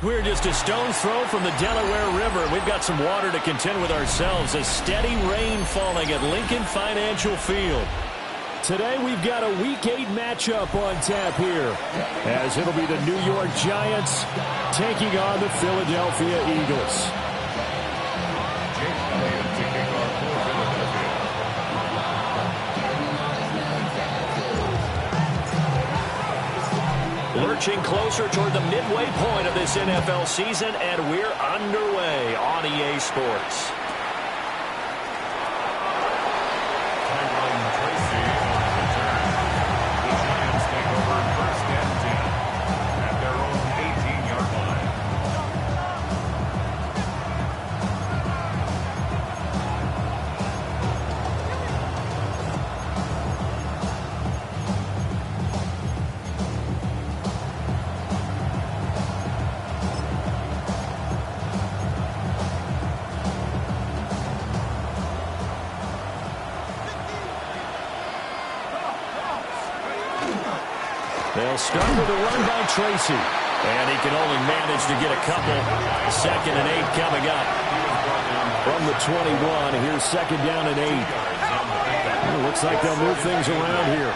We're just a stone's throw from the Delaware River. We've got some water to contend with ourselves. A steady rain falling at Lincoln Financial Field. Today we've got a Week 8 matchup on tap here, as it'll be the New York Giants taking on the Philadelphia Eagles. Lurching closer toward the midway point of this NFL season, and we're underway on EA Sports. They'll start with a run by Tracy. And he can only manage to get a couple. 2nd and 8 coming up. From the 21, here's 2nd down and 8. It looks like they'll move things around here.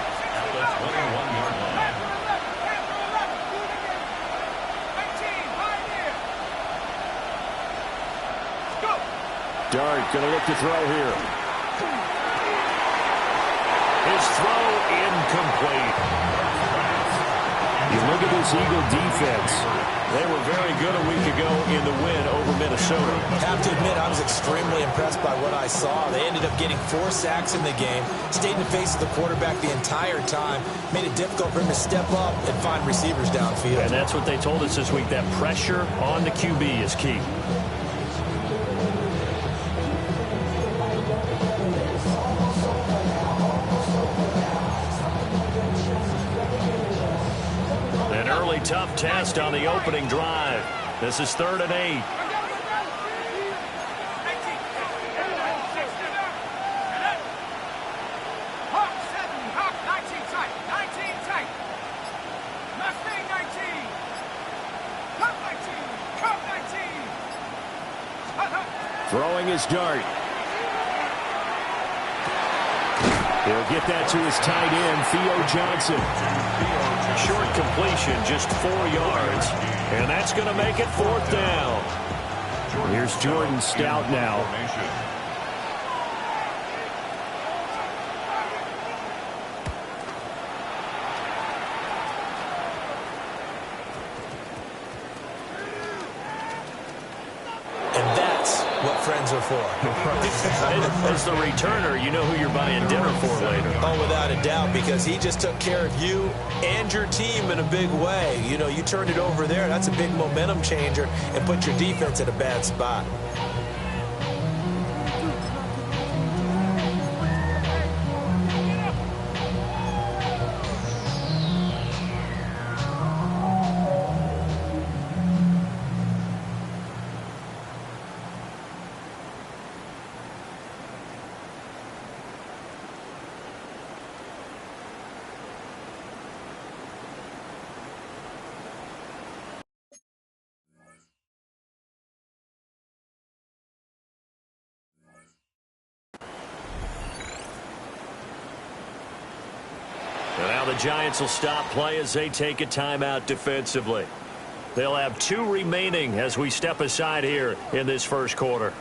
Dart going to look to throw here. His throw incomplete. You look at this Eagle defense. They were very good a week ago in the win over Minnesota. Have to admit, I was extremely impressed by what I saw. They ended up getting 4 sacks in the game, stayed in the face of the quarterback the entire time, made it difficult for him to step up and find receivers downfield. And that's what they told us this week, that pressure on the QB is key. Tough test on the opening drive. This is 3rd and 8. Throwing his dart. He'll get that to his tight end, Theo Johnson. Short completion, just 4 yards. And that's going to make it 4th down. Here's Jordan Stout now. And that's what friends are for. As the returner, you know who you're buying dinner for later. Oh, without a doubt, because he just took care of you and your team in a big way. You know, you turned it over there. That's a big momentum changer and put your defense in a bad spot. And now the Giants will stop play as they take a timeout defensively. They'll have 2 remaining as we step aside here in this first quarter.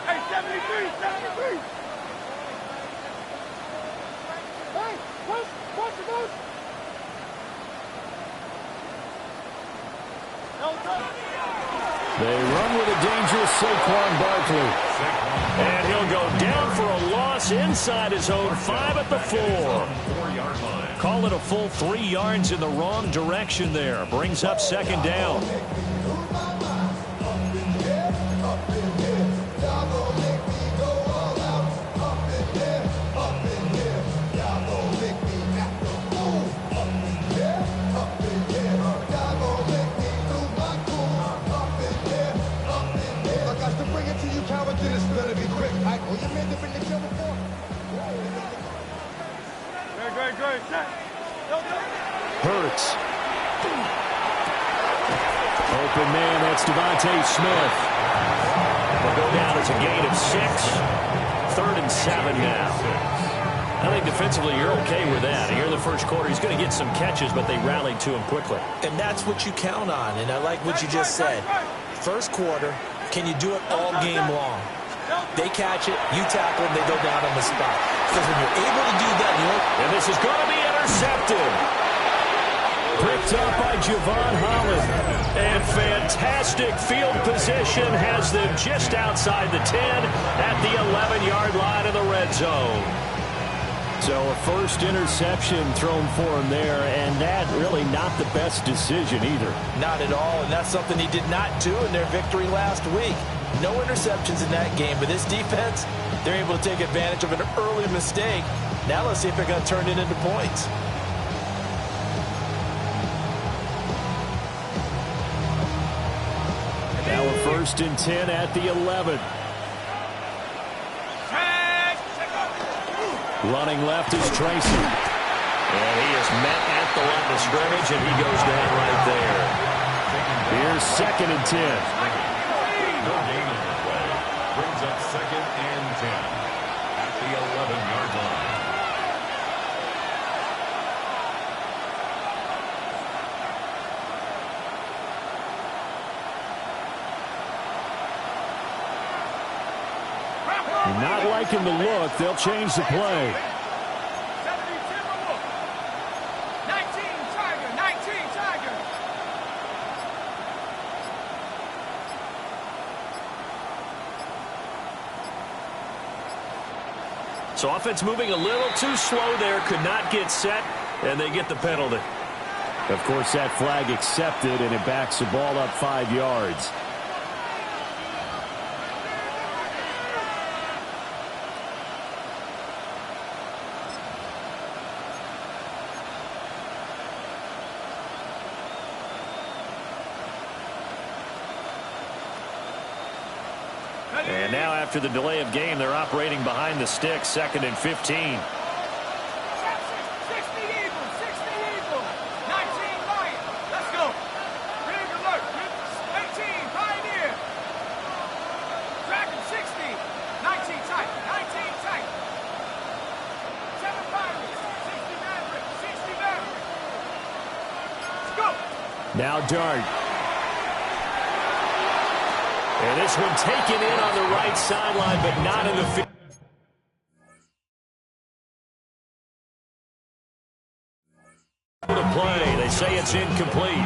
Hey, 73, 73. Hey, push the push. They run with a dangerous Saquon Barkley. And he'll go down for a loss inside his own 5 at the 4. Call it a full 3 yards in the wrong direction there. Brings up 2nd down. physicality is better be quick. Oh, you made the bring the kill before. Great. Set. Hurts. Open man, that's Devontae Smith. Will go down as a gain of 6. 3rd and 7 now. I think defensively you're okay with that. Here in the first quarter, he's going to get some catches, but they rallied to him quickly. And that's what you count on, and I like what you just said. First quarter, can you do it all game long? They catch it, you tackle them, they go down on the spot. Because when you're able to do that, and this is going to be intercepted. Picked up by Javon Holland. And fantastic field position has them just outside the 10 at the 11-yard line of the red zone. So a first interception thrown for him there, and that really not the best decision either. Not at all, and that's something he did not do in their victory last week. No interceptions in that game, but this defense, they're able to take advantage of an early mistake. Now let's see if they're going to turn it into points. Now a 1st and 10 at the 11. Running left is Tracy. And he is met at the line of scrimmage, and he goes down right there. Here's 2nd and 10. No gain on the play. Brings up 2nd and 10 at the 11-yard line. Not liking the look. They'll change the play. 19 Tiger. So offense moving a little too slow there. Could not get set, and they get the penalty. Of course, that flag accepted, and it backs the ball up 5 yards. And now after the delay of game, they're operating behind the sticks, 2nd and 15. 60 Eagles, 60 Eagles, 19 Lions. Let's go. Rig alert. 18 Pioneer. Dragon 60, 19 tight, 19 tight. 7 Pirates, 60 Maverick, 60 Maverick. Let's go. Now Dart. And this one taken in on the right sideline, but not in the field. To play. They say it's incomplete.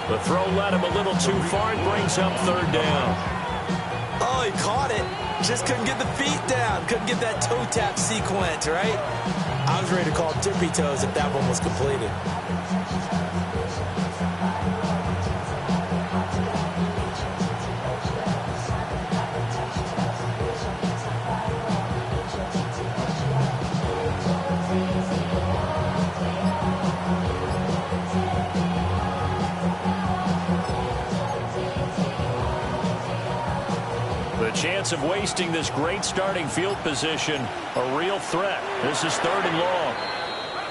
The throw led him a little too far and brings up 3rd down. Oh, he caught it. Just couldn't get the feet down. Couldn't get that toe tap sequence, right? I was ready to call tippy toes if that one was completed. Chance of wasting this great starting field position, a real threat. This is 3rd and long.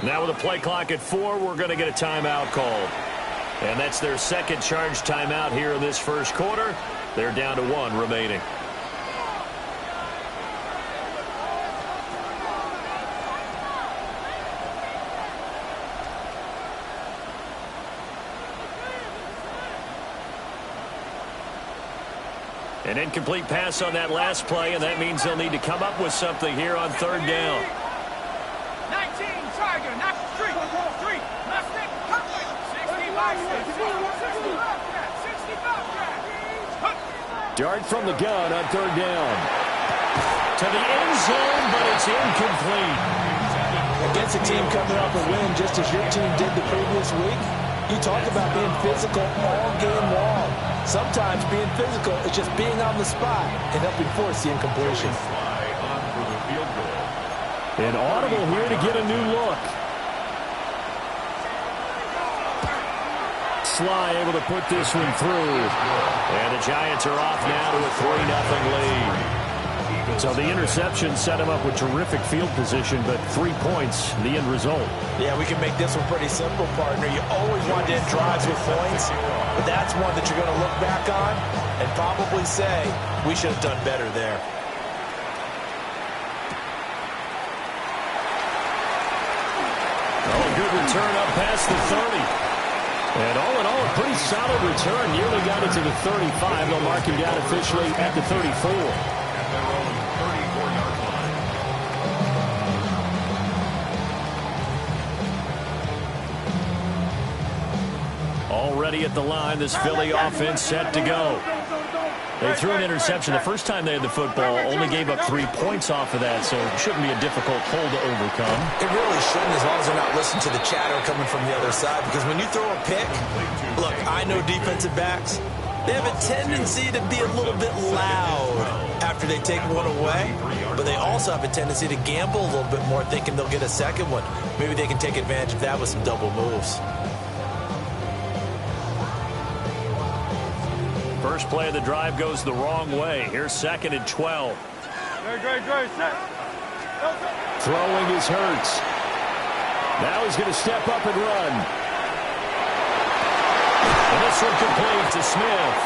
Now with a play clock at 4, we're going to get a timeout called. And that's their 2nd charge timeout here in this first quarter. They're down to 1 remaining. An incomplete pass on that last play, and that means they'll need to come up with something here on 3rd down. 19 Tiger, not street, Mustang, 65 Dart from the gun on 3rd down. To the end zone, but it's incomplete. Against a team coming off a win just as your team did the previous week, you talk about being physical all game long. Sometimes being physical is just being on the spot and helping force the incompletion. An audible here to get a new look. Sly able to put this one through. And the Giants are off now to a 3-0 lead. So the interception set him up with terrific field position, but 3 points, the end result. Yeah, we can make this one pretty simple, partner. You always want to end drives with points, but that's one that you're going to look back on and probably say, we should have done better there. Oh, good return up past the 30. And all in all, a pretty solid return. Nearly got it to the 35. They'll mark him down officially at the 34. At their own 34-yard line. Already at the line, this Philly offense set to go. They threw an interception the first time they had the football, only gave up 3 points off of that, so it shouldn't be a difficult hole to overcome. It really shouldn't, as long as they're not listening to the chatter coming from the other side, because when you throw a pick, look, I know defensive backs, they have a tendency to be a little bit loud after they take one away, but they also have a tendency to gamble a little bit more, thinking they'll get a second one. Maybe they can take advantage of that with some double moves. First play of the drive goes the wrong way. Here's 2nd and 12. Throwing is Hurts. Now he's going to step up and run. And this one complete to Smith.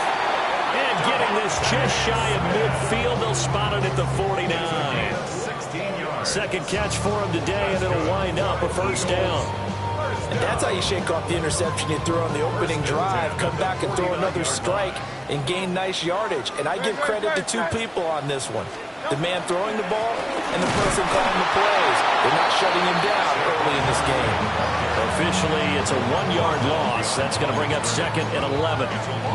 And getting this just shy of midfield. They'll spot it at the 49. Second catch for him today, and it'll wind up a first down. And that's how you shake off the interception you threw on the opening drive, come back and throw another strike and gain nice yardage. And I give credit to 2 people on this one. The man throwing the ball and the person calling the plays. They're not shutting him down early in this game. Officially, it's a 1-yard loss. That's going to bring up 2nd and 11.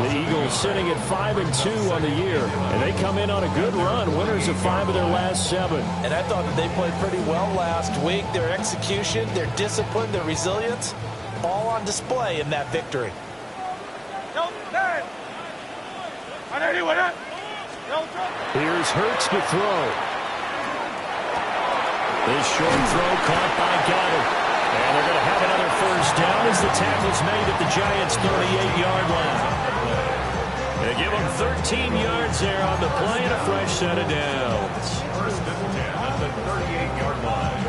The Eagles sitting at 5-2 on the year. And they come in on a good run. Winners of 5 of their last 7. And I thought that they played pretty well last week. Their execution, their discipline, their resilience, all on display in that victory. Here's Hurts to throw. This short throw caught by Goddard. And they're going to have another first down as the tackle's made at the Giants' 38-yard line. They give them 13 yards there on the play and a fresh set of downs. First and 10 at the 38-yard line.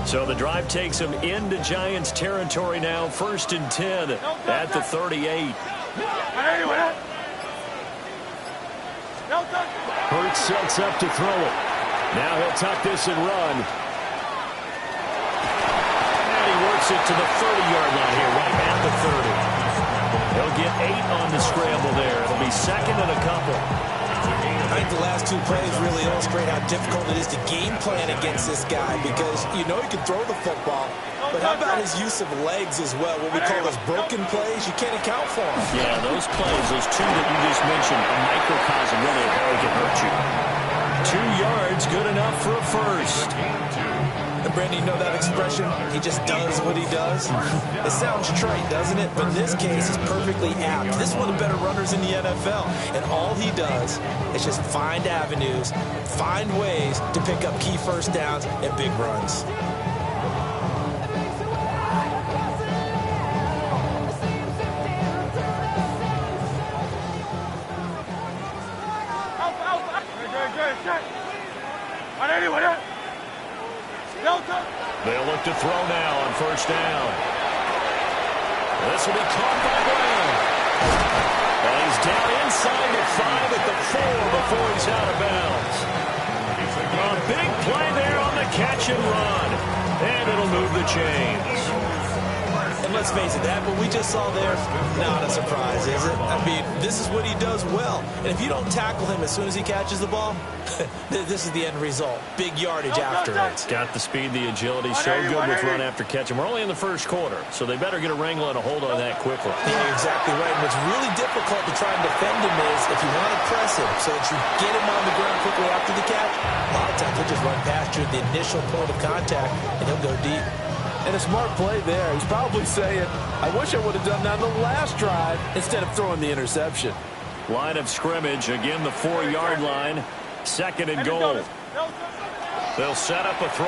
So the drive takes them into Giants territory now. 1st and 10 at the 38. Hurts sets up to throw it. Now he'll tuck this and run. And he works it to the 30-yard line here, right at the 30. He'll get 8 on the scramble there. It'll be 2nd and a couple. I think the last 2 plays really illustrate how difficult it is to game plan against this guy, because you know he can throw the football, but how about his use of legs as well? What we call those broken plays, you can't account for them. Yeah, those plays, those 2 that you just mentioned, a microcosm really of how he can hurt you. 2 yards, good enough for a first. And Brandon, you know that expression? He just does what he does. It sounds trite, doesn't it? But in this case, it's perfectly apt. This is one of the better runners in the NFL. And all he does is just find avenues, find ways to pick up key first downs and big runs. They'll look to throw now on first down. This will be caught by Brown. And he's down inside the 5 at the 4 before he's out of bounds. A big play there on the catch and run. And it'll move the chains. And let's face it, that what we just saw there, not a surprise, is it? I mean, this is what he does well. And if you don't tackle him as soon as he catches the ball, this is the end result. Big yardage after it. Got the speed, the agility, so good with run after catch. And we're only in the first quarter, so they better get a wrangle and a hold on that quickly. Yeah, you're exactly right. And what's really difficult to try and defend him is if you want to press him so that you get him on the ground quickly after the catch, a lot of times he'll just run past you at the initial point of contact, and he'll go deep. And a smart play there. He's probably saying, I wish I would have done that on the last drive instead of throwing the interception. Line of scrimmage, again the 4-yard line. 2nd and goal. They'll set up a throw.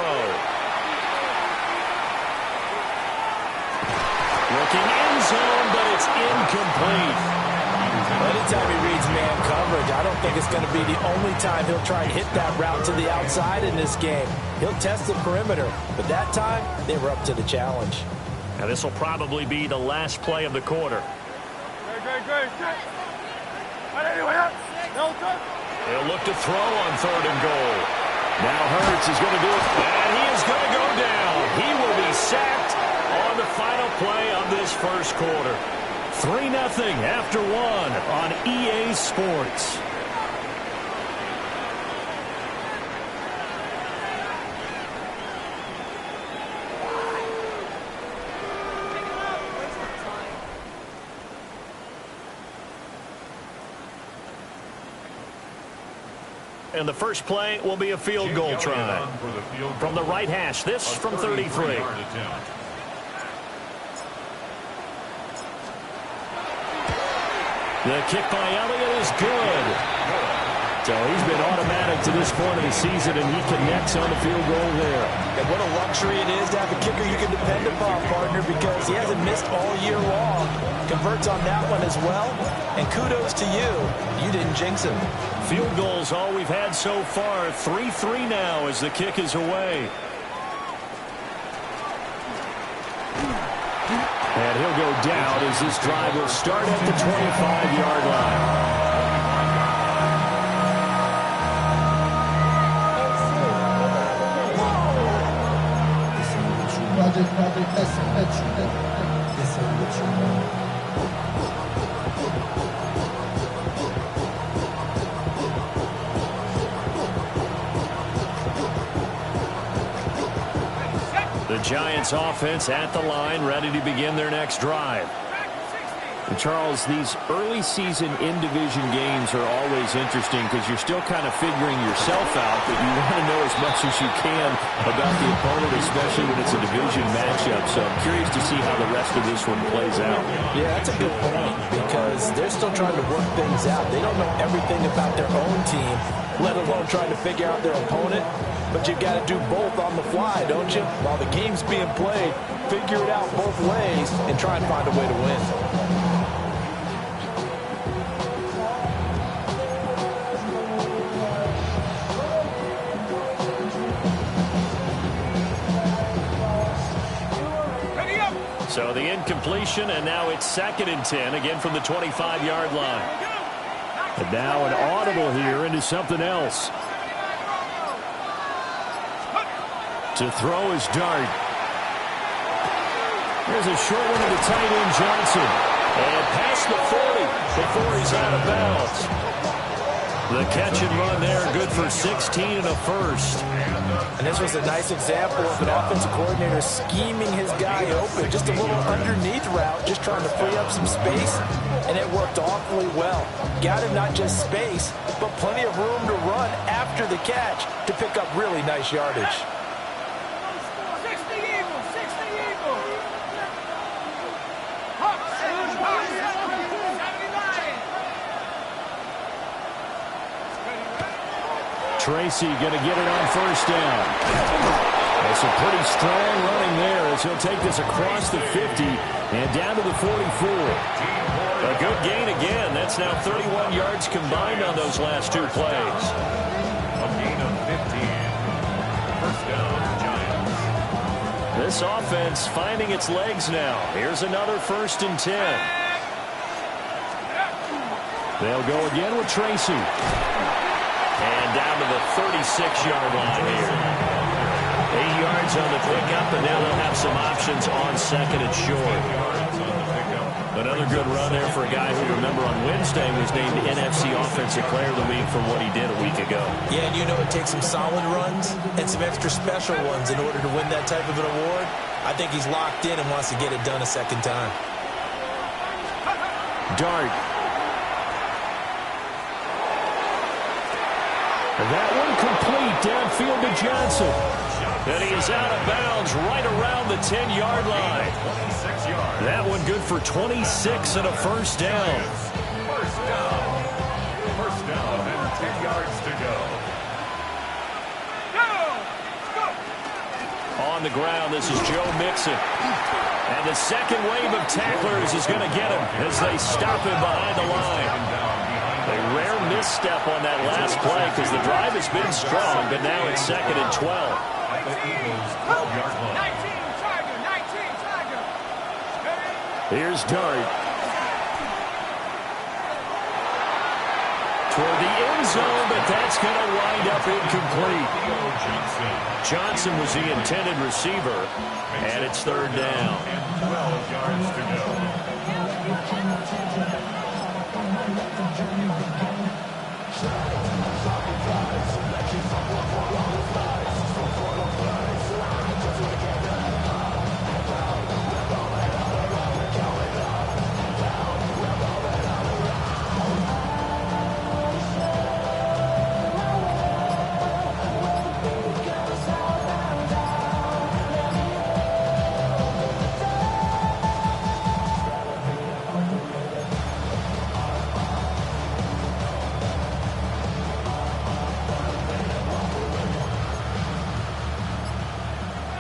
Looking end zone, but it's incomplete. Anytime he reads man coverage, I don't think it's going to be the only time he'll try and hit that route to the outside in this game. He'll test the perimeter, but that time they were up to the challenge. Now this will probably be the last play of the quarter. They'll look to throw on 3rd and goal. Now Hurts is going to do it, and he is going to go down. He will be sacked on the final play of this first quarter. 3-0 after 1 on EA Sports. And the first play will be a field goal try. From the right hash, this from 33. The kick by Elliott is good. So he's been automatic to this point of the season, and he connects on the field goal there. And what a luxury it is to have a kicker you can depend upon, partner, because he hasn't missed all year long. Converts on that one as well. And kudos to you. You didn't jinx him. Field goals all we've had so far. 3-3 now as the kick is away. And he'll go down as this drive will start at the 25-yard line. The Giants offense at the line, ready to begin their next drive. And Charles, these early season in-division games are always interesting because you're still kind of figuring yourself out, but you want to know as much as you can about the opponent, especially when it's a division matchup. So I'm curious to see how the rest of this one plays out. Yeah, that's a good point because they're still trying to work things out. They don't know everything about their own team, let alone trying to figure out their opponent. But you've got to do both on the fly, don't you? While the game's being played, figure it out both ways and try and find a way to win. So the incompletion, and now it's 2nd and 10, again from the 25-yard line. And now an audible here into something else. To throw is Dart. There's a short one to the tight end, Johnson. And past the 40 before he's out of bounds. The catch and run there, good for 16 and a first. And this was a nice example of an offensive coordinator scheming his guy open. Just a little underneath route, just trying to free up some space. And it worked awfully well. Got him not just space, but plenty of room to run after the catch to pick up really nice yardage. Tracy going to get it on first down. That's a pretty strong running there as he'll take this across the 50 and down to the 44. A good gain again. That's now 31 yards combined on those last two plays. A gain of 15. First down, Giants. This offense finding its legs now. Here's another 1st and 10. They'll go again with Tracy. And down to the 36-yard line here. 8 yards on the pickup, and now they'll have some options on 2nd and short. Another good run there for a guy who, remember, on Wednesday was named NFC Offensive Player of the Week for what he did a week ago. Yeah, and you know it takes some solid runs and some extra special ones in order to win that type of an award. I think he's locked in and wants to get it done a second time. Dart. That one complete downfield to Johnson. And he is out of bounds right around the 10-yard line. 26 yards. That one good for 26 and a first down. First down. on the ground. This is Joe Mixon. And the second wave of tacklers is going to get him as they stop him behind the line. A rare misstep on that last play because the drive has been strong, but now it's 2nd and 12. 19, Tiger, 19, Tiger. Here's Dart. Toward the end zone, but that's going to wind up incomplete. Johnson was the intended receiver, and it's 3rd down. 12 yards to go.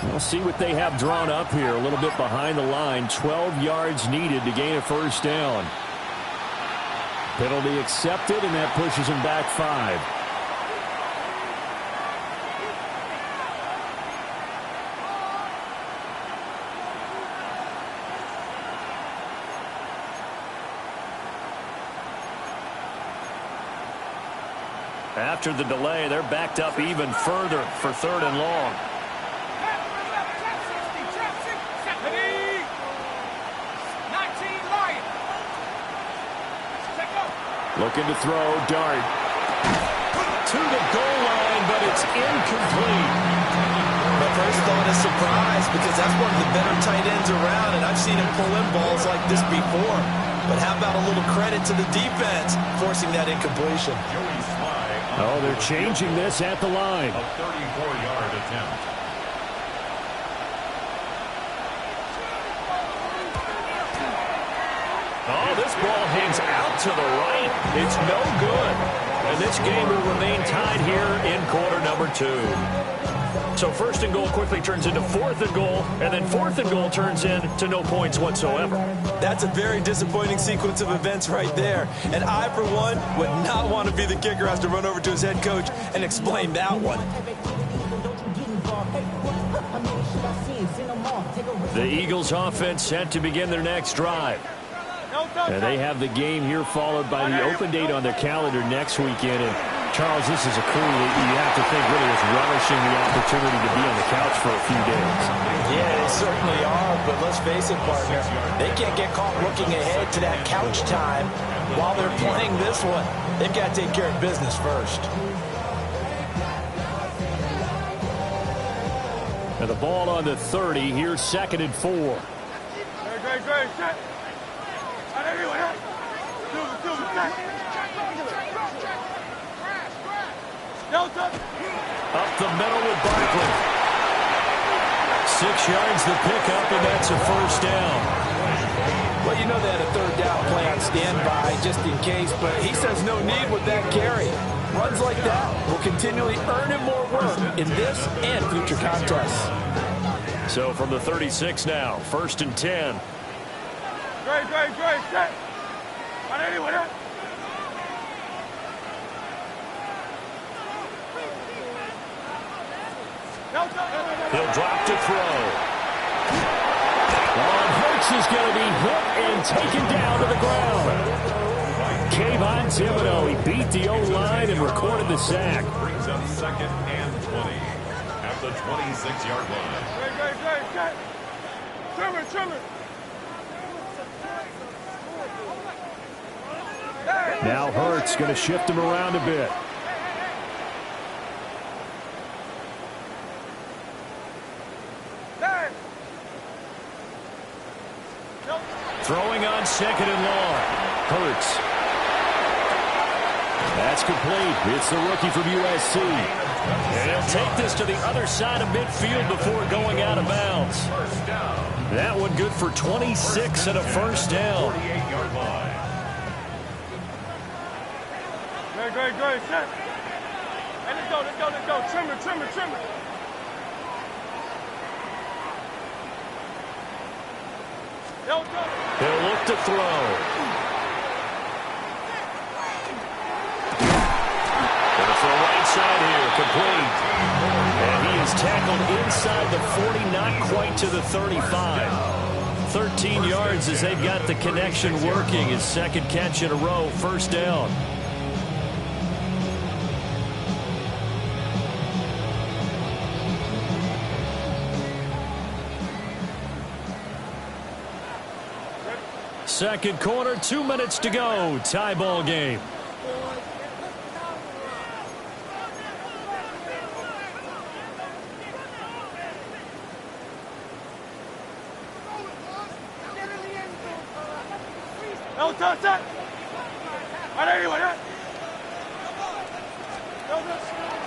We'll see what they have drawn up here. A little bit behind the line. 12 yards needed to gain a 1st down. Penalty accepted, and that pushes him back 5. After the delay, they're backed up even further for 3rd and long. Looking to throw, Dart. To the goal line, but it's incomplete. My first thought is surprise because that's one of the better tight ends around, and I've seen him pull in balls like this before. But how about a little credit to the defense forcing that incompletion? Oh, they're changing this at the line. A 34-yard attempt. Oh, this ball hangs out to the right. It's no good. And this game will remain tied here in quarter number 2. So 1st and goal quickly turns into 4th and goal, and then 4th and goal turns into no points whatsoever. That's a very disappointing sequence of events right there. And I, for one, would not want to be the kicker who has to run over to his head coach and explain that one. The Eagles offense set to begin their next drive. And they have the game here followed by the open date on their calendar next weekend. And Charles, this is a crew that you have to think really is relishing the opportunity to be on the couch for a few days. Yeah, they certainly are, but let's face it, partner, they can't get caught looking ahead to that couch time while they're playing this one. They've got to take care of business first. And the ball on the 30. Here's 2nd and 4. Great, set. Up the middle with Barkley. 6 yards the pickup, and that's a 1st down. Well, you know they had a 3rd down play on standby just in case, but he says no need with that carry. Runs like that will continually earn him more work in this and future contests. So from the 36 now, 1st and 10. Great, set. He'll drop to throw. And Hurts is going to be hit and taken down to the ground. Kayvon Thibodeau, he beat the O-line and recorded the sack. Brings up 2nd and 20 at the 26-yard line. Great, set. Trimmer. Now Hurts going to shift him around a bit. Throwing on 2nd and long. Hurts. That's complete. It's the rookie from USC. And he'll take this to the other side of midfield before going out of bounds. That one good for 26 and a 1st down. 48-yard line. Great, set. Hey, let's go. Trimmer. He'll look to throw. Going for a right side here, complete. And he is tackled inside the 40, not quite to the 35. 13 yards as they've got the connection working. His second catch in a row, first down. Second quarter, 2 minutes to go. Tie ball game.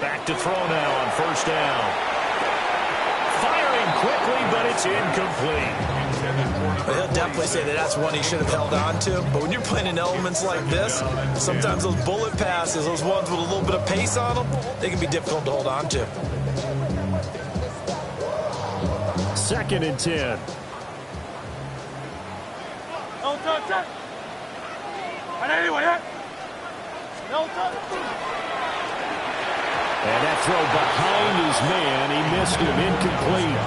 Back to throw now on first down. Firing quickly, but it's incomplete. He'll definitely say that that's one he should have held on to. But when you're playing in elements like this, sometimes those bullet passes, those ones with a little bit of pace on them, they can be difficult to hold on to. Second and 10. And that throw behind his man, he missed him, incomplete.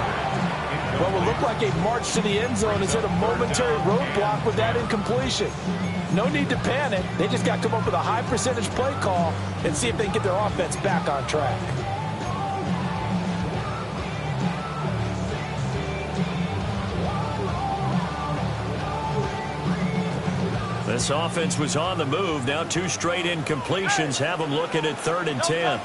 What will look like a march to the end zone is hit a momentary roadblock with that incompletion. No need to panic. They just got to come up with a high percentage play call and see if they can get their offense back on track. This offense was on the move. Now 2 straight incompletions have them looking at 3rd and 10.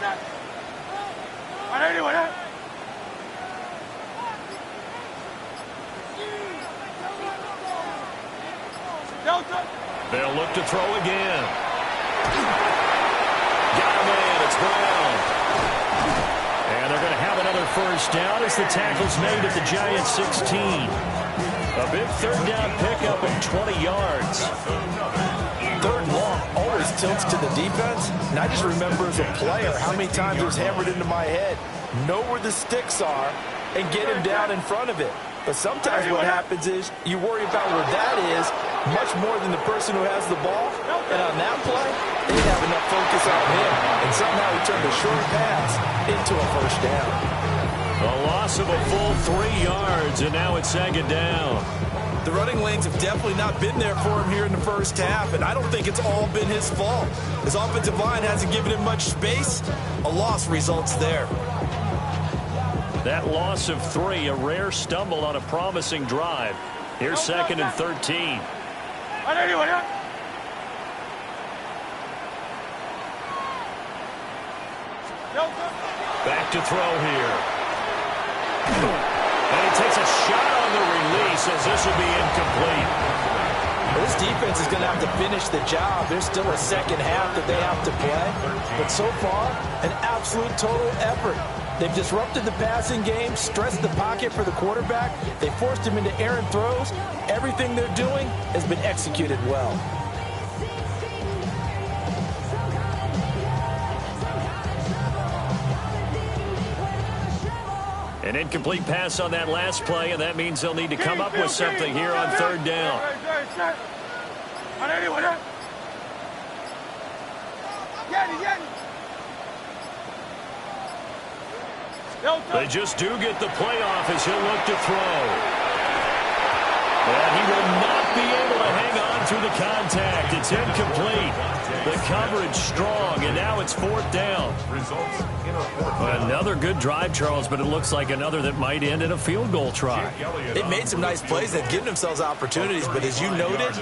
They'll look to throw again. Got a man. It's Brown. And they're going to have another first down as the tackle's made at the Giants' 16. A big third down pickup and 20 yards. Third and long always tilts to the defense. And I just remember as a player how many times it was hammered into my head. Know where the sticks are and get him down in front of it. But sometimes what happens is you worry about where that is much more than the person who has the ball. And on that play, they didn't have enough focus on him. And somehow he turned a short pass into a first down. A loss of a full 3 yards, and now it's second down. The running lanes have definitely not been there for him here in the first half, and I don't think it's all been his fault. His offensive line hasn't given him much space. A loss results there. That loss of 3, a rare stumble on a promising drive. Here's second and 13. Back to throw here. And he takes a shot on the release as this will be incomplete. This defense is going to have to finish the job. There's still a second half that they have to play. But so far, an absolute total effort. They've disrupted the passing game, stressed the pocket for the quarterback. They forced him into errant throws. Everything they're doing has been executed well. An incomplete pass on that last play, and that means they'll need to come up with something here on third down. They just do get the playoff as he'll look to throw. And he will not be able to hang on through the contact. It's incomplete. The coverage strong, and now it's fourth down. Another good drive, Charles, but it looks like another that might end in a field goal try. They've made some nice plays. They've given themselves opportunities, but as you noted,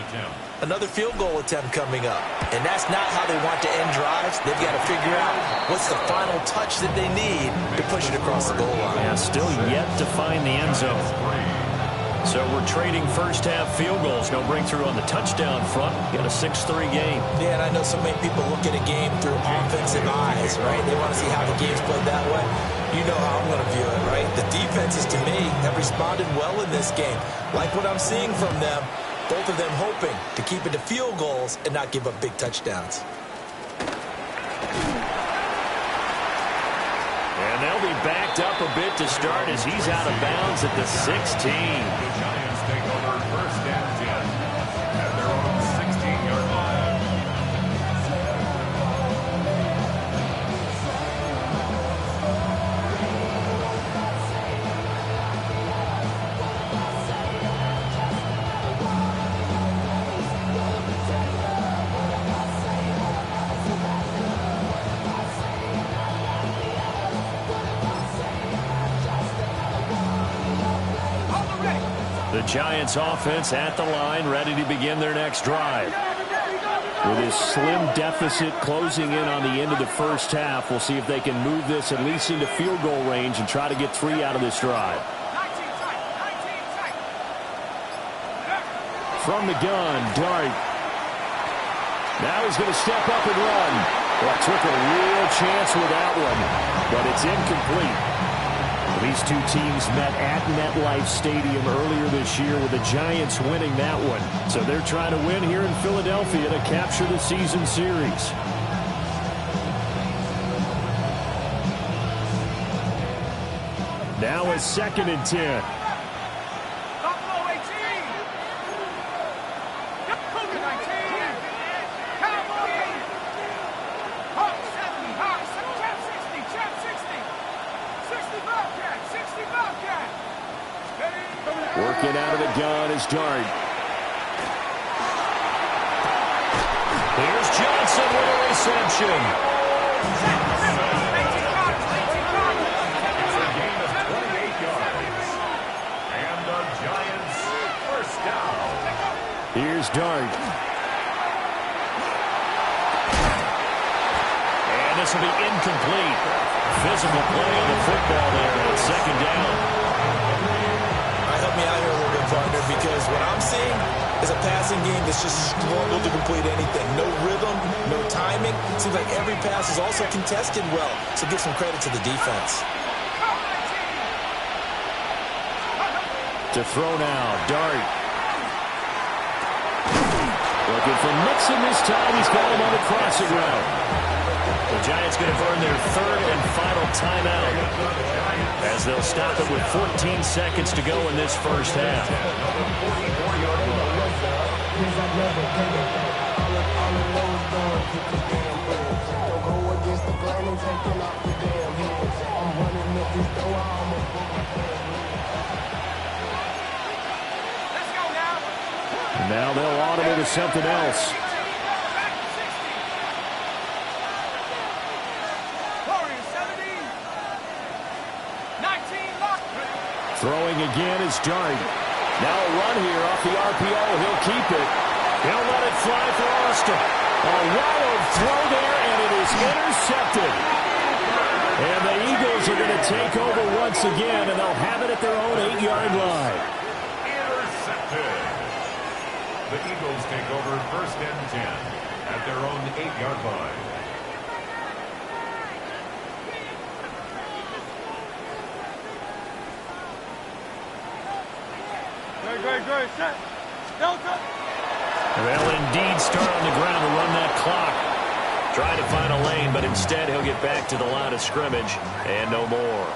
another field goal attempt coming up. And that's not how they want to end drives. They've got to figure out what's the final touch that they need to push it across the goal line. Yeah, still yet to find the end zone. So we're trading first-half field goals. No breakthrough on the touchdown front. Got a 6-3 game. Yeah, and I know so many people look at a game through offensive eyes, right? They want to see how the game's played that way. You know how I'm going to view it, right? The defenses, to me, have responded well in this game. Like what I'm seeing from them, both of them hoping to keep it to field goals and not give up big touchdowns. And they'll be backed up a bit to start as he's out of bounds at the 16. The Giants take over first and The Giants offense at the line, ready to begin their next drive. With this slim deficit closing in on the end of the first half, we'll see if they can move this at least into field goal range and try to get 3 out of this drive. From the gun, Dart. Now he's going to step up and run. Well, took a real chance with that one, but it's incomplete. These two teams met at MetLife Stadium earlier this year with the Giants winning that one. So they're trying to win here in Philadelphia to capture the season series. Now it's 2nd and 10. Working out of the gun is Dart. Here's Johnson with a reception. It's a gain of 28 yards. And the Giants first down. Here's Dart. And this will be incomplete. Physical play on the football there at 2nd down. Help me out here a little bit, partner, because what I'm seeing is a passing game that's just struggled to complete anything. No rhythm, no timing. Seems like every pass is also contested well, so give some credit to the defense. To throw now, Dart. Looking for Mixon this time. He's got him on the crossing route. The Giants going to burn their 3rd and final timeout as they'll stop it with 14 seconds to go in this first half. And now they'll audible to something else. Throwing again is Dart. Now a run here off the RPO. He'll keep it. He'll let it fly for Austin. A wild throw there, and it is intercepted. And the Eagles are going to take over once again, and they'll have it at their own 8-yard line. Intercepted. The Eagles take over 1st and 10 at their own 8-yard line. Great, set. Delta. They'll indeed start on the ground to run that clock. Try to find a lane, but instead he'll get back to the line of scrimmage and no more.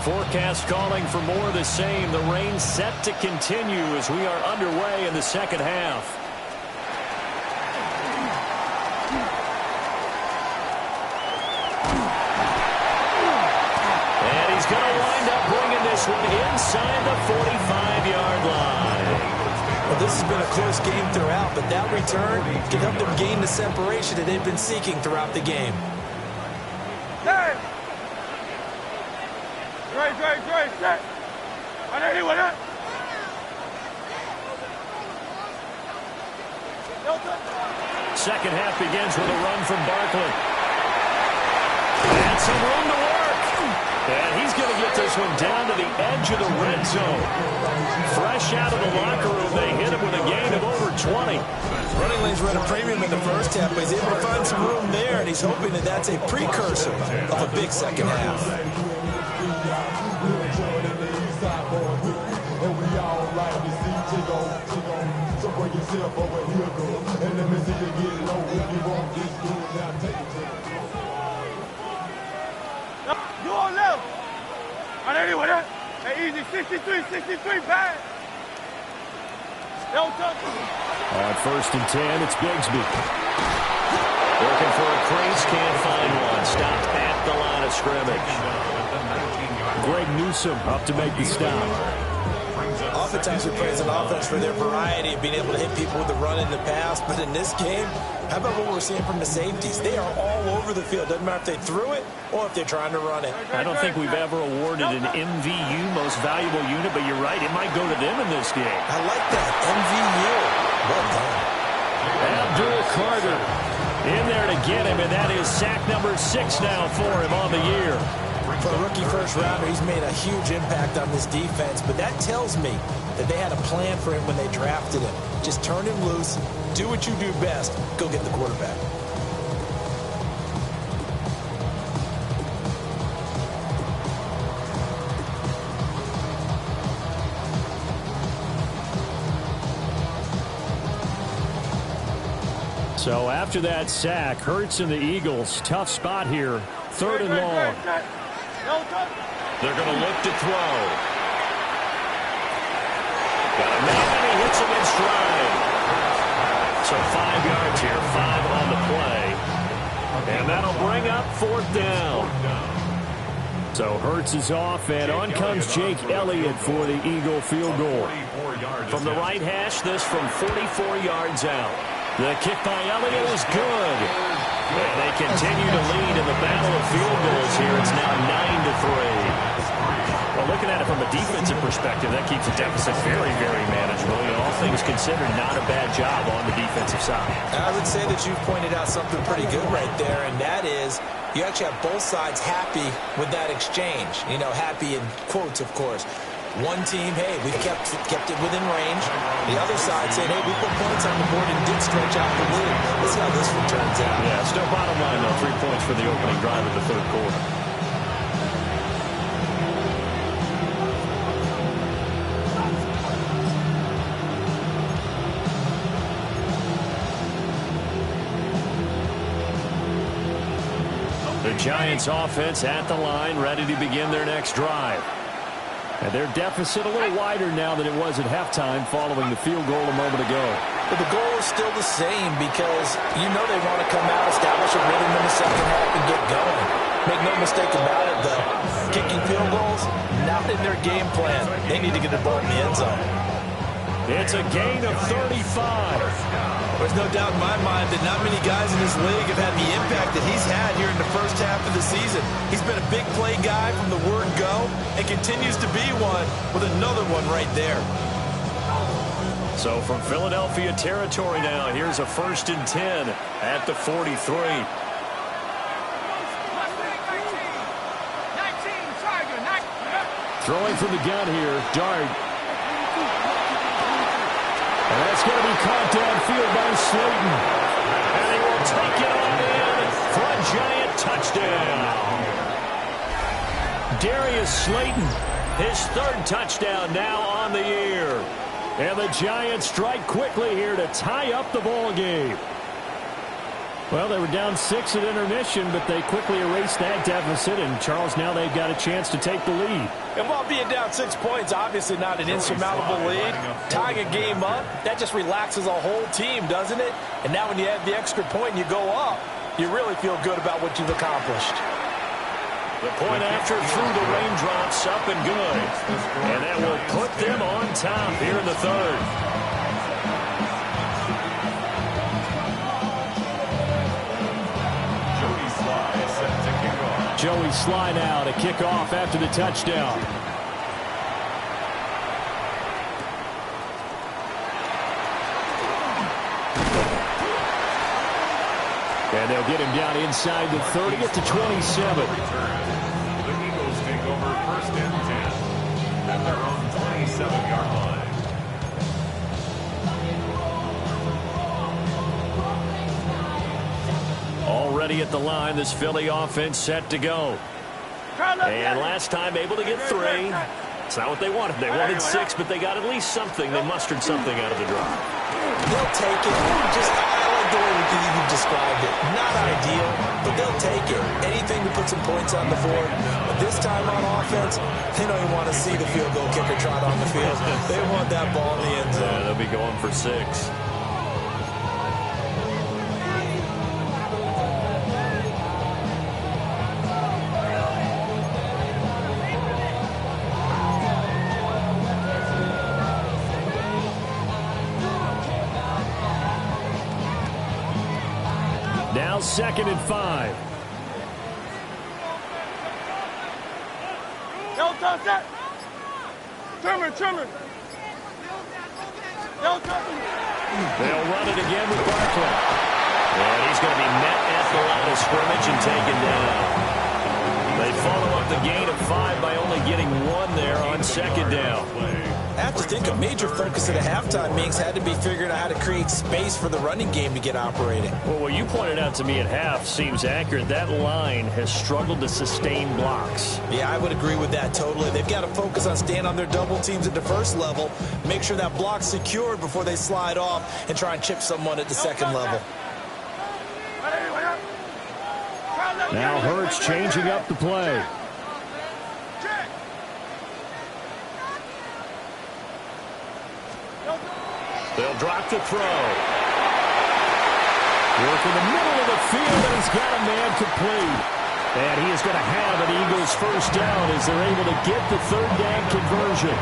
Forecast calling for more of the same. The rain set to continue as we are underway in the 2nd half. And he's going to wind up bringing this one inside the 45-yard line. Well, this has been a close game throughout, but that return can help them gain the separation that they've been seeking throughout the game. Hey! Great, set. On anyone, huh? Second half begins with a run from Barkley. And some room to work. And he's going to get this one down to the edge of the red zone. Fresh out of the locker room, they hit him with a gain of over 20. Running lanes were at a premium in the first half, but he's able to find some room there, and he's hoping that that's a precursor of a big second half. You on left. On anyone, huh? Hey, easy. 63, pass. On 1st and 10, it's Bigsby. Looking for a crease, can't find one. Stopped at the line of scrimmage. Greg Newsome up to make the stop. Oftentimes we praise an offense for their variety of being able to hit people with the run in the pass, but in this game, how about what we're seeing from the safeties? They are all over the field. Doesn't matter if they threw it or if they're trying to run it. I don't think we've ever awarded an MVU, most valuable unit, but you're right, it might go to them in this game. I like that, MVU. Well done. Abdul Carter in there to get him, and that is sack number 6 now for him on the year. For a rookie first rounder, he's made a huge impact on this defense, but that tells me that they had a plan for him when they drafted him. Just turn him loose, do what you do best, go get the quarterback. So after that sack, Hurts and the Eagles, tough spot here, 3rd and long. They're going to look to throw. Got a man, and he hits him in stride. So 5 yards here, 5 on the play. And that'll bring up 4th down. So Hurts is off, and on comes Jake Elliott for the Eagle field goal. From the right hash, this from 44 yards out. The kick by Elliott is good. And they continue to lead in the battle of field goals here. It's now 9-3. Well, looking at it from a defensive perspective, that keeps the deficit very, very manageable. And all things considered, not a bad job on the defensive side. I would say that you've pointed out something pretty good right there, and that is you actually have both sides happy with that exchange. You know, happy in quotes, of course. One team, hey, we've kept it within range. The other side saying, hey, we put points on the board and did stretch out the lead. Let's see how this one turns out. Yeah, still bottom line, though. 3 points for the opening drive of the 3rd quarter. The Giants offense at the line, ready to begin their next drive. And their deficit a little wider now than it was at halftime following the field goal a moment ago. But the goal is still the same because you know they want to come out, establish a rhythm in the second half, and get going. Make no mistake about it, though. Kicking field goals, not in their game plan. They need to get the ball in the end zone. It's a gain of 35. There's no doubt in my mind that not many guys in this league have had the impact that he's had here in the first half of the season. He's been a big play guy from the word go and continues to be one with another one right there. So from Philadelphia territory now, here's a 1st and 10 at the 43. Throwing from the gun here, Dart. And that's going to be caught downfield by Slayton. And he will take it on in for a Giant touchdown. Darius Slayton, his 3rd touchdown now on the year. And the Giants strike quickly here to tie up the ball game. Well, they were down 6 at intermission, but they quickly erased that deficit. And, Charles, now they've got a chance to take the lead. And while being down 6 points, obviously not an insurmountable lead, tying a game up, that just relaxes a whole team, doesn't it? And now when you add the extra point and you go up, you really feel good about what you've accomplished. The point after through the raindrops, up and good. And that will put them on top here in the 3rd. Joey Sly now to kick off after the touchdown. And they'll get him down inside the 30 at the 27. The Eagles take over 1st and 10 at their own 27-yard line. Already at the line, this Philly offense set to go. And last time able to get 3. It's not what they wanted. They wanted 6, but they got at least something. They mustered something out of the drive. They'll take it. Just, I like the way you described it. Not ideal, but they'll take it. Anything to put some points on the board. But this time on offense, they don't even want to see the field goal kicker trot on the field. They want that ball in the end zone. They'll be going for 6. Now 2nd and 5. Don't touch that. Trimmer. Don't touch him. They'll run it again with Barkley. And he's going to be met at the line of scrimmage and taken down. They follow up the gain of 5 by only getting 1 there on 2nd down. I have to think a major focus at a halftime means had to be figuring out how to create space for the running game to get operating. Well, what you pointed out to me at half seems accurate. That line has struggled to sustain blocks. Yeah, I would agree with that totally. They've got to focus on staying on their double teams at the first level, make sure that block's secured before they slide off and try and chip someone at the second level. Now Hurts changing up the play. They'll drop the throw. Work in the middle of the field, and he's got a man complete. And he is going to have an Eagles first down as they're able to get the 3rd down conversion.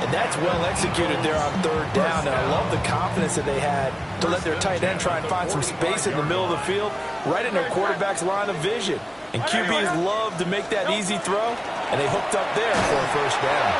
And that's well executed there on 3rd down, and I love the confidence that they had to let their tight end try and find some space in the middle of the field, right in their quarterback's line of vision. And QBs love to make that easy throw, and they hooked up there for a first down.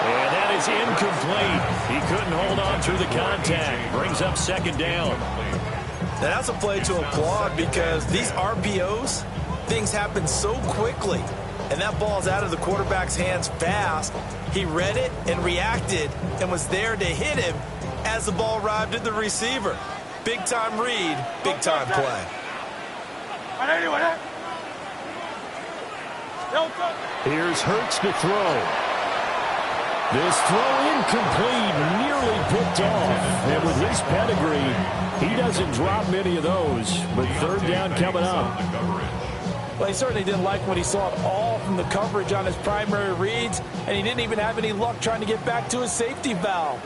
And that is incomplete. He couldn't hold on through the contact. Brings up 2nd down. Now, that's a play to applaud because these RPOs, things happen so quickly. And that ball's out of the quarterback's hands fast. He read it and reacted and was there to hit him as the ball arrived at the receiver. Big-time read, big-time play. Here's Hurts to throw. This throw incomplete, nearly picked off. And with his pedigree, he doesn't drop many of those. But 3rd down coming up. Well, he certainly didn't like what he saw at all from the coverage on his primary reads, and he didn't even have any luck trying to get back to his safety valve.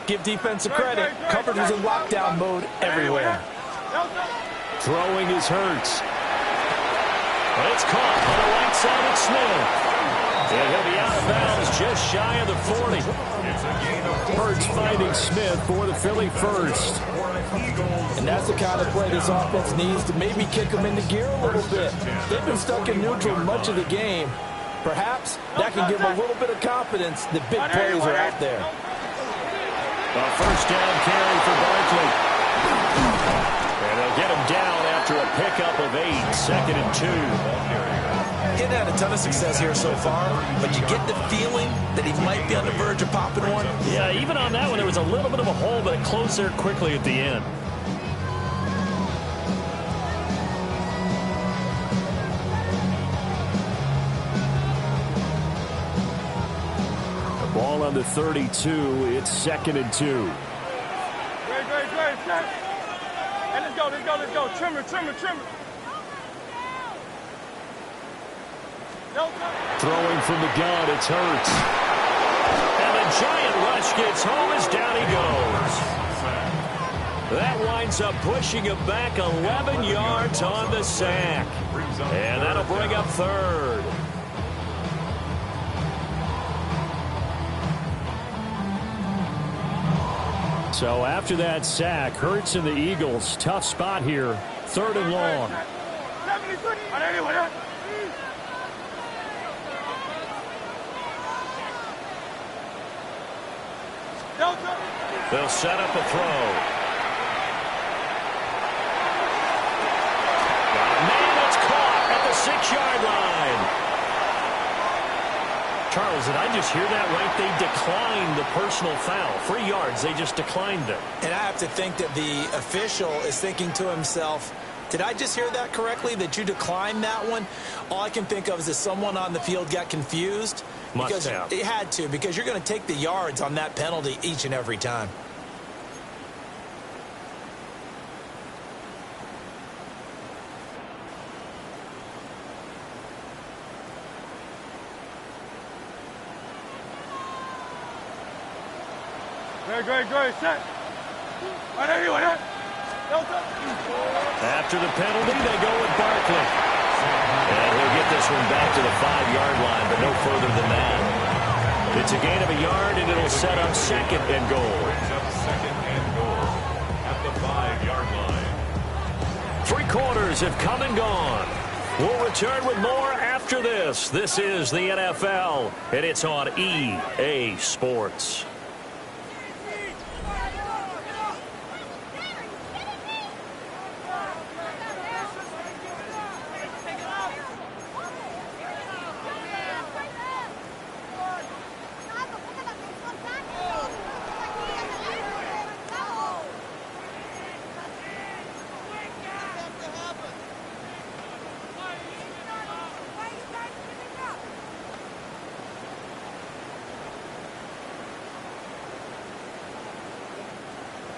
Give defensive credit. Coverage was in lockdown mode everywhere. Throwing is Hurts. But it's caught on the right side of Smith. And he'll be out of bounds just shy of the 40. Hurts finding Smith for the Philly first. And that's the kind of play this offense needs to maybe kick them into gear a little bit. They've been stuck in neutral much of the game. Perhaps that can give them a little bit of confidence that big plays are out there. A first down carry for Barkley. And they'll get him down after a pickup of 8, 2nd and 2. He's had a ton of success here so far, but you get the feeling that he might be on the verge of popping one. Yeah, even on that one, there was a little bit of a hole, but it closed there quickly at the end. The ball on the 32. It's 2nd and 2. Great. Hey, let's go. Trimmer. Throwing from the gun, it's Hurts. And a giant rush gets home as down he goes. That winds up pushing him back 11 yards on the sack. And that'll bring up 3rd. So after that sack, Hurts and the Eagles, tough spot here. 3rd and long. They'll set up a throw. Man, it's caught at the 6-yard line. Charles, did I just hear that right? They declined the personal foul. 3 yards, they just declined it. And I have to think that the official is thinking to himself, did I just hear that correctly, that you declined that one? All I can think of is that someone on the field got confused. Must have. It had to, because you're going to take the yards on that penalty each and every time. Great, set. After the penalty, they go with Barkley. And he'll get this one back to the 5-yard line, but no further than that. It's a gain of a yard, and it'll set up second and goal. Brings up second and goal at the 5-yard line. 3 quarters have come and gone. We'll return with more after this. This is the NFL, and it's on EA Sports.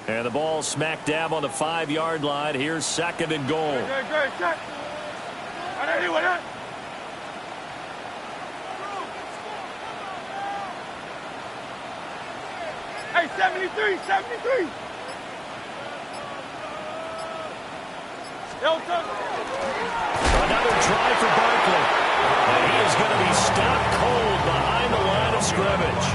And the ball smack dab on the 5-yard line. Here's second and goal. Great, set. Hey, 73. Another try for Barkley. And he is going to be stopped cold behind the line of scrimmage.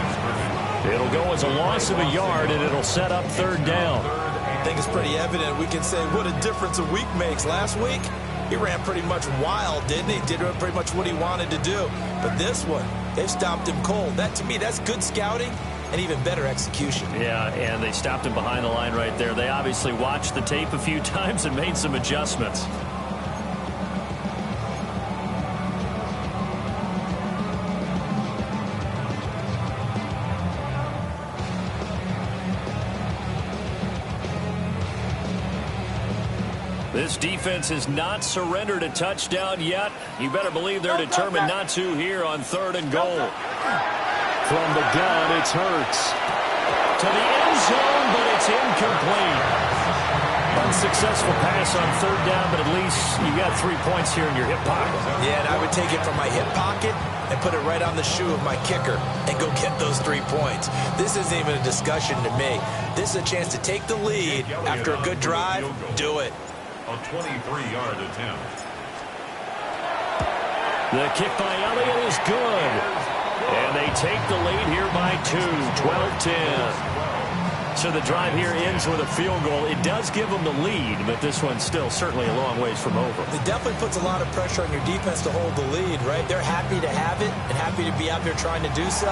It'll go as a loss of a yard, and it'll set up third down. I think it's pretty evident. We can say what a difference a week makes. Last week, he ran pretty much wild, didn't he? Did pretty much what he wanted to do. But this one, they stopped him cold. That, to me, that's good scouting and even better execution. Yeah, and they stopped him behind the line right there. They obviously watched the tape a few times and made some adjustments. This defense has not surrendered a touchdown yet. You better believe they're determined not to here on third and goal. From the gun, it's Hurts. To the end zone, but it's incomplete. Unsuccessful pass on third down, but at least you got 3 points here in your hip pocket. Yeah, and I would take it from my hip pocket and put it right on the shoe of my kicker and go get those 3 points. This isn't even a discussion to me. This is a chance to take the lead after a good drive. Do it. A 23-yard attempt. The kick by Elliott is good. And they take the lead here by 2, 12-10. So the drive here ends with a field goal. It does give them the lead, but this one's still certainly a long ways from over. It definitely puts a lot of pressure on your defense to hold the lead, right? They're happy to have it and happy to be out there trying to do so.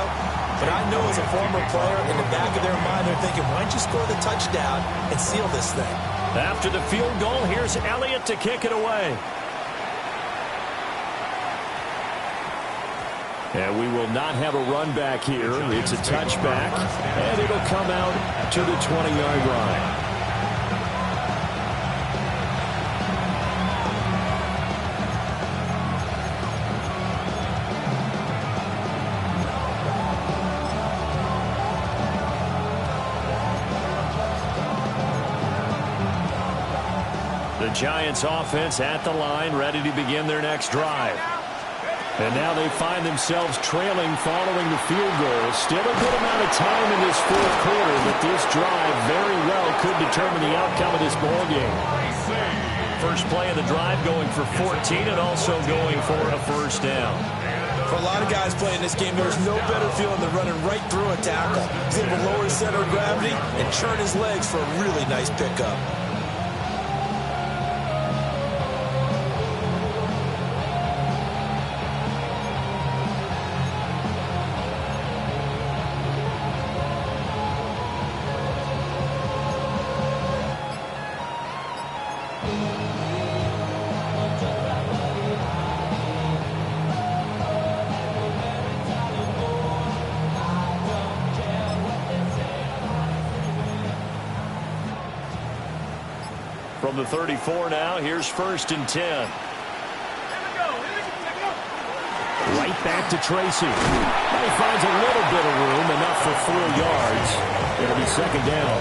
But I know as a former player, in the back of their mind, they're thinking, why don't you score the touchdown and seal this thing? After the field goal, here's Elliott to kick it away. And we will not have a run back here. It's a touchback, and it'll come out to the 20-yard line. The Giants offense at the line, ready to begin their next drive. And now they find themselves trailing following the field goal. Still a good amount of time in this fourth quarter, but this drive very well could determine the outcome of this ball game. First play of the drive going for 14 and also going for a first down. For a lot of guys playing this game, there's no better feeling than running right through a tackle. He's able to lower his center of gravity and churn his legs for a really nice pickup. From the 34 now, here's first and 10. Right back to Tracy. He finds a little bit of room, enough for 4 yards. It'll be second down.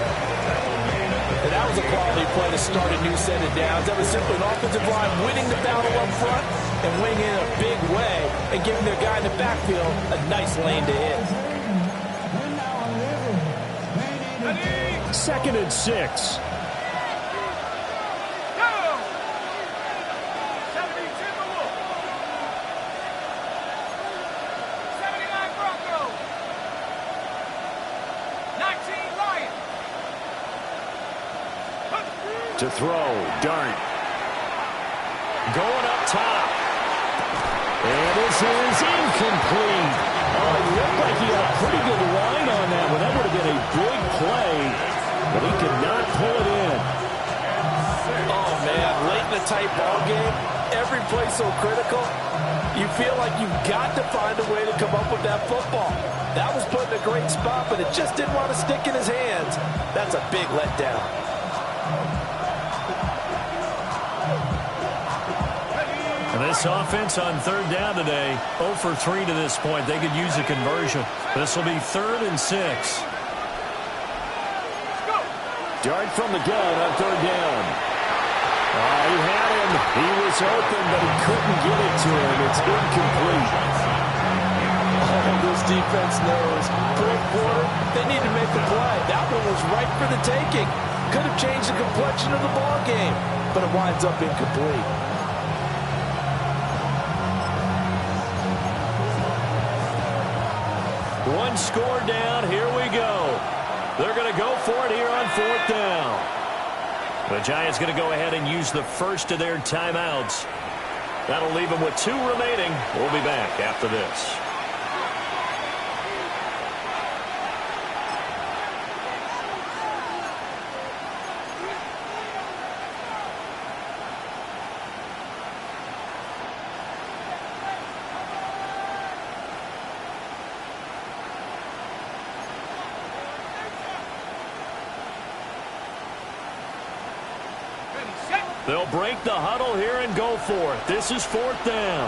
And that was a quality play to start a new set of downs. That was simply an offensive line winning the battle up front and winning in a big way and giving their guy in the backfield a nice lane to hit. 2nd and 6. To throw, Dart. Going up top. And this is incomplete. Oh, it looked like he had a pretty good line on that one. That would have been a big play, but he could not pull it in. Oh, man, late in a tight ball game, every play so critical, you feel like you've got to find a way to come up with that football. That was put in a great spot, but it just didn't want to stick in his hands. That's a big letdown. This offense on 3rd down today, 0 for 3 to this point. They could use a conversion. This will be 3rd and 6. Dart from the gun on 3rd down. He had him. He was open, but he couldn't get it to him. It's incomplete. Oh, this defense knows. 4th quarter, they need to make a play. That one was right for the taking. Could have changed the complexion of the ball game, but it winds up incomplete. One score down. Here we go. They're going to go for it here on 4th down. The Giants going to go ahead and use the first of their timeouts. That'll leave them with 2 remaining. We'll be back after this. They'll break the huddle here and go for it. This is 4th down.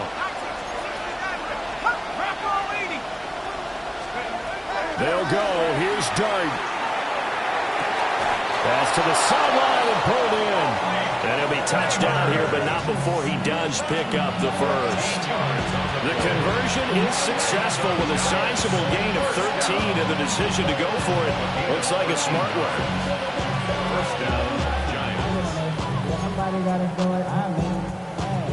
They'll go. Here's Dart. Pass to the sideline and pulled in. And he'll be touchdown here, but not before he does pick up the first. The conversion is successful with a sizable gain of 13, and the decision to go for it looks like a smart one. First down.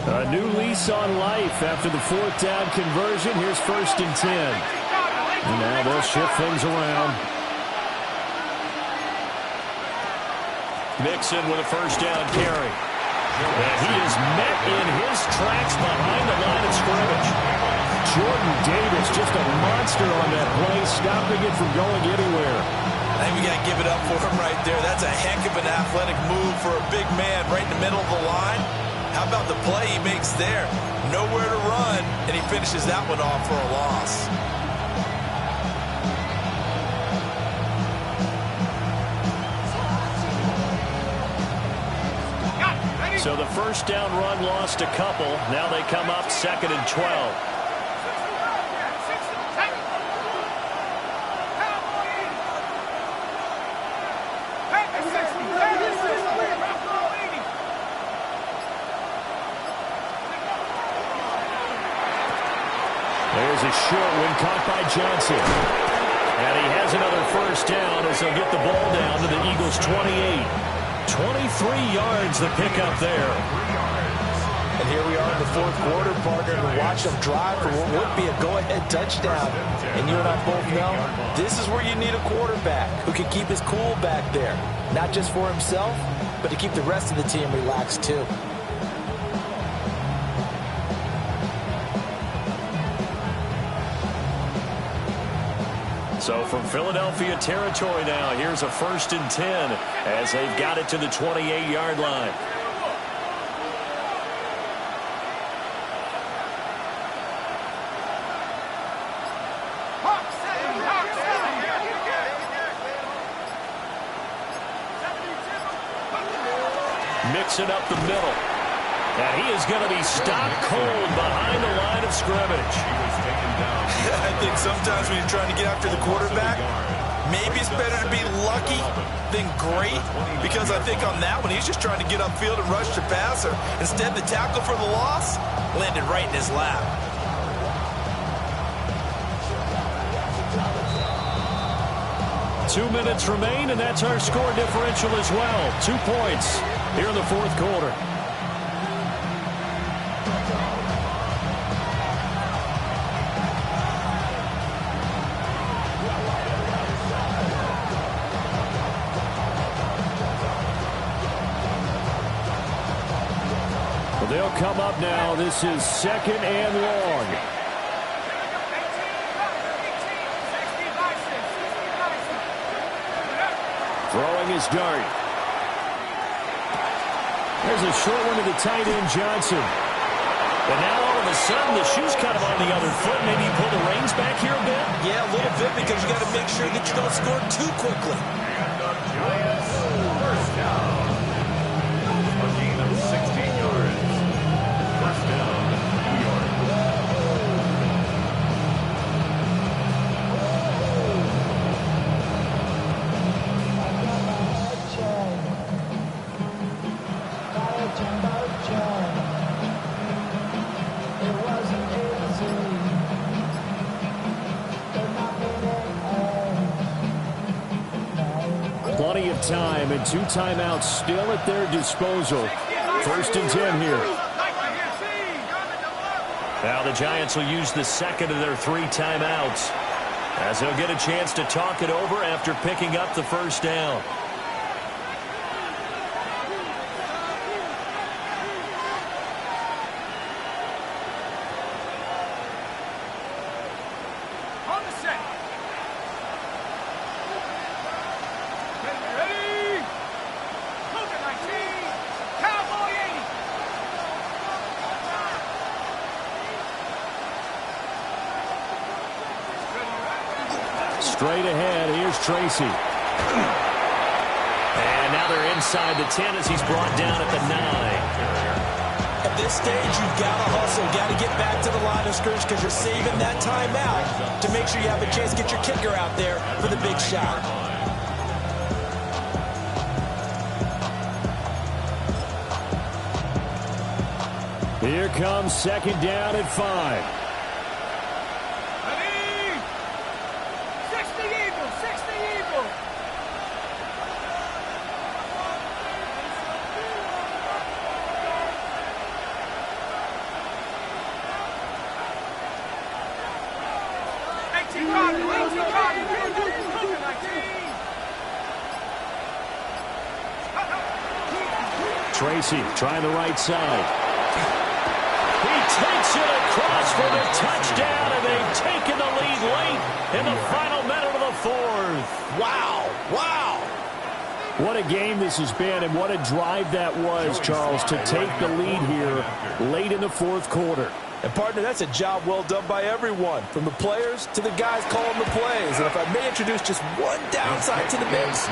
A new lease on life after the 4th down conversion. Here's 1st and 10. And now they'll shift things around. Mixon with a 1st down carry. And he is met in his tracks behind the line of scrimmage. Jordan Davis, just a monster on that play, stopping it from going anywhere. I think we got to give it up for him right there. That's a heck of an athletic move for a big man right in the middle of the line. How about the play he makes there? Nowhere to run, and he finishes that one off for a loss. So the 1st down run lost a couple. Now they come up 2nd and 12. There's a short one caught by Johnson. And he has another 1st down as they'll get the ball down to the Eagles' 28. 23 yards the pickup there. And here we are in the 4th quarter, partner, to watch them drive for what would be a go-ahead touchdown. And you and I both know this is where you need a quarterback who can keep his cool back there. Not just for himself, but to keep the rest of the team relaxed too. So from Philadelphia territory now, here's a 1st and 10 as they've got it to the 28-yard line. Mixing up the middle. And he is going to be stopped cold behind the line of scrimmage. I think sometimes when you're trying to get after the quarterback, maybe it's better to be lucky than great, because I think on that one, he's just trying to get upfield and rush the passer. Instead, the tackle for the loss landed right in his lap. 2 minutes remain, and that's our score differential as well. 2 points here in the fourth quarter. They'll come up now. This is 2nd and long. Throwing his dart. There's a short one to the tight end, Johnson. And now all of a sudden, the shoe's kind of on the other foot. Maybe you pull the reins back here a bit? Yeah, a little bit, because you got to make sure that you don't score too quickly. And the Giants first down. A gain of 16 yards. First down, New York. Plenty of time and 2 timeouts still at their disposal. 1st and 10 here. Now the Giants will use the second of their 3 timeouts, as they'll get a chance to talk it over after picking up the first down. On the set. Ready? Cougar 19. Cowboy 80. Straight ahead, here's Tracy. And now they're inside the 10 as he's brought down at the 9. At this stage, you've got to hustle. Got to get back to the line of scrimmage, because you're saving that timeout to make sure you have a chance to get your kicker out there for the big shot. Here comes 2nd down at 5. Ready? 60 Eagles. 60 Eagles. Tracy trying the right side. He takes it across for the touchdown, and they've taken the lead late in the final minute of the 4th. Wow. Wow. What a game this has been, and what a drive that was, Charles, to take the lead here late in the 4th quarter. And, partner, that's a job well done by everyone, from the players to the guys calling the plays. And if I may introduce just one downside to the mix,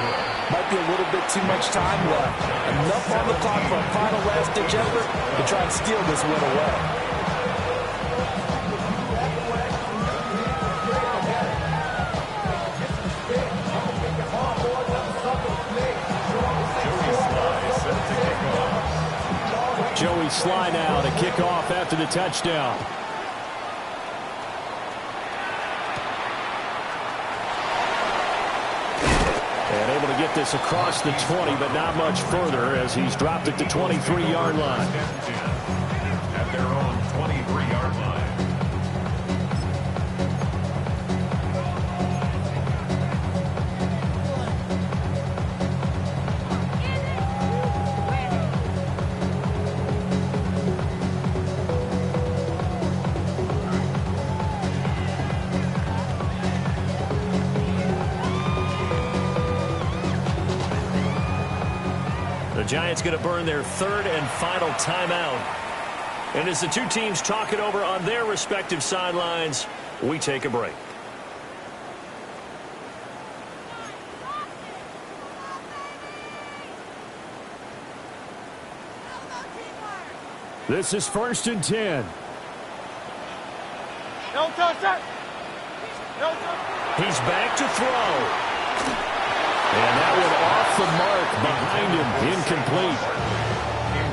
might be a little bit too much time left. Enough on the clock for a final last-ditch effort to try and steal this one away. Joey Sly now to kick off after the touchdown. And able to get this across the 20, but not much further, as he's dropped at the 23-yard line. At their own 23-yard line. The Giants going to burn their 3rd and final timeout. And as the two teams talk it over on their respective sidelines, we take a break. This is 1st and 10. No touch that. No touch. He's back to throw. And that one off the mark behind him, incomplete.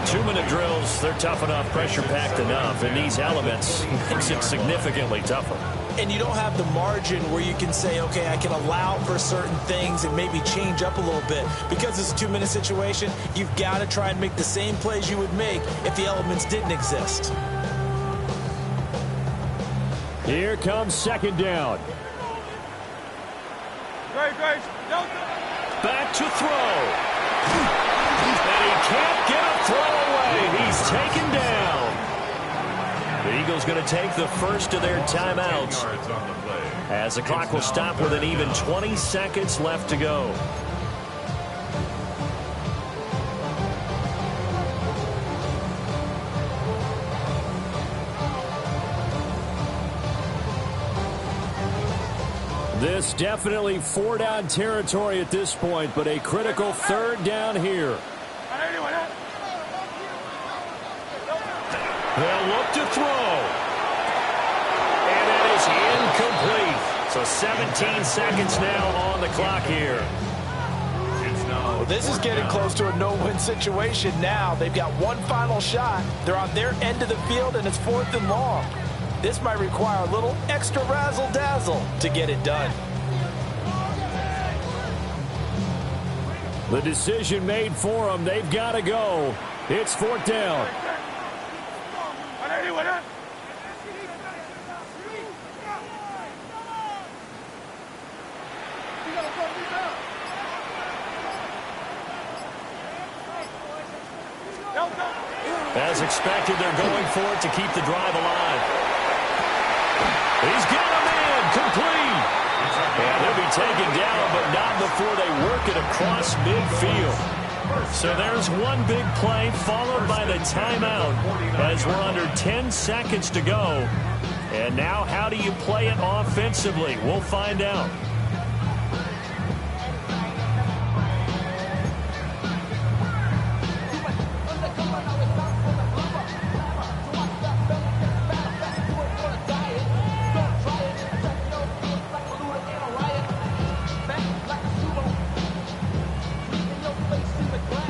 2-minute drills, they're tough enough, pressure-packed enough, and these elements makes it significantly tougher. And you don't have the margin where you can say, okay, I can allow for certain things and maybe change up a little bit. Because it's a 2-minute situation, you've got to try and make the same plays you would make if the elements didn't exist. Here comes second down. Back to throw. And he can't get a throw away. He's taken down. The Eagles going to take the first of their timeouts as the clock will stop with an even 20 seconds left to go. This definitely 4-down territory at this point, but a critical 3rd down here. They'll look to throw. And that is incomplete. So 17 seconds now on the clock here. Well, this is getting close to a no-win situation now. They've got one final shot. They're on their end of the field, and it's 4th and long. This might require a little extra razzle-dazzle to get it done. The decision made for them. They've got to go. It's 4th down. As expected, they're going for it to keep the drive alive. He's got a man complete. And they'll be taken down, but not before they work it across midfield. So there's one big play followed by the timeout as we're under 10 seconds to go. And now how do you play it offensively? We'll find out.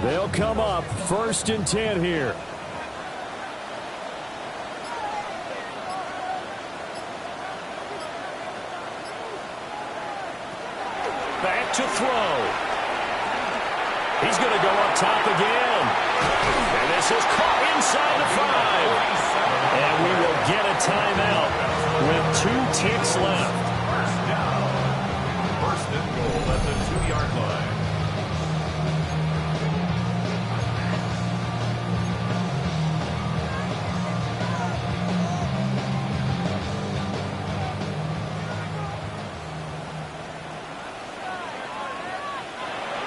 They'll come up 1st and 10 here. Back to throw. He's going to go up top again. And this is caught inside the 5. And we will get a timeout with 2 ticks left. First and goal at the 2-yard line.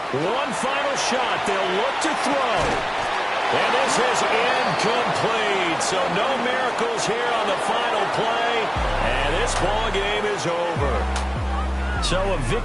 One final shot. They'll look to throw. And this is incomplete. So no miracles here on the final play. And this ball game is over. So a victory.